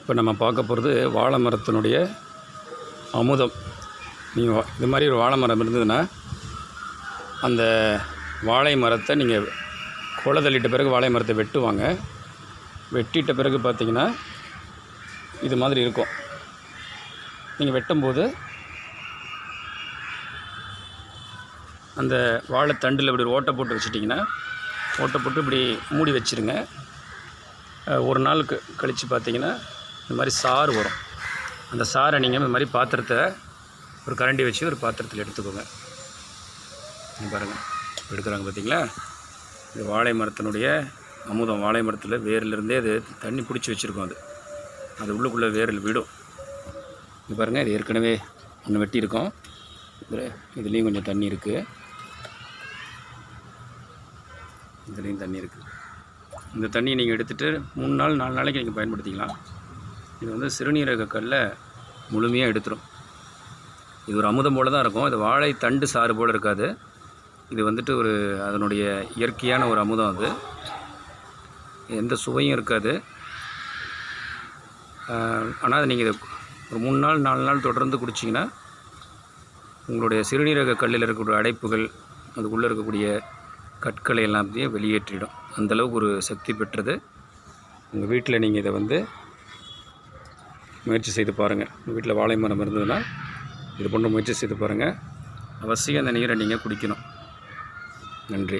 இப்போ நம்ம பார்க்க போகிறது வாழை மரத்தினுடைய அமுதம். நீங்கள் இது மாதிரி ஒரு வாழை மரம் இருந்ததுன்னா அந்த வாழை மரத்தை நீங்கள் கொலை தள்ளிட்ட பிறகு வாழை மரத்தை வெட்டுவாங்க. வெட்டிட்ட பிறகு பார்த்திங்கன்னா இது மாதிரி இருக்கும். நீங்கள் வெட்டும்போது அந்த வாழைத்தண்டில் இப்படி ஓட்டை போட்டு வச்சிட்டிங்கன்னா, ஓட்டை போட்டு இப்படி மூடி வச்சுருங்க. ஒரு நாளுக்கு கழித்து பார்த்திங்கன்னா இந்த மாதிரி சாறு வரும். அந்த சாறை நீங்கள் இந்த மாதிரி பாத்திரத்தை ஒரு கரண்டி வச்சு ஒரு பாத்திரத்தில் எடுத்துக்கோங்க. பாருங்கள் எடுக்கிறாங்க பார்த்திங்களா. இது வாழை மரத்தினுடைய அமுதம். வாழை மரத்தில் வேரிலிருந்தே அது தண்ணி பிடிச்சி வச்சுருக்கோம். அது உள்ளுக்குள்ளே வேரில் விடும். இது பாருங்கள், இது ஏற்கனவே ஒன்று வெட்டியிருக்கோம். இதுலேயும் கொஞ்சம் தண்ணி இருக்குது, இதுலேயும் தண்ணி இருக்குது. இந்த தண்ணியை நீங்கள் எடுத்துகிட்டு 3 நாள் 4 நாளைக்கு நீங்கள் பயன்படுத்திக்கலாம். இது வந்து சிறுநீரக கல்லை முழுமையாக எடுத்துடும். இது ஒரு அமுதம் போல் தான் இருக்கும். இது வாழை தண்டு சாறு போல் இருக்காது. இது வந்துட்டு ஒரு அதனுடைய இயற்கையான ஒரு அமுதம். அது எந்த சுவையும் இருக்காது. ஆனால் அது நீங்கள் ஒரு 3 நாள் 4 நாள் தொடர்ந்து குடிச்சிங்கன்னா உங்களுடைய சிறுநீரக கல்லில் இருக்கக்கூடிய அடைப்புகள், அதுக்குள்ளே இருக்கக்கூடிய கற்களை எல்லாத்தையும் வெளியேற்றிடும். அந்தளவுக்கு ஒரு சக்தி பெற்றது. உங்கள் வீட்டில் நீங்கள் இதை வந்து முயற்சி செய்து பாருங்கள். உங்கள் வீட்டில் வாழை மரம் இருந்ததுன்னா இது போன்ற முயற்சி செய்து பாருங்கள். அவசியம் அந்த நீரை நீங்கள் குடிக்கணும். நன்றி.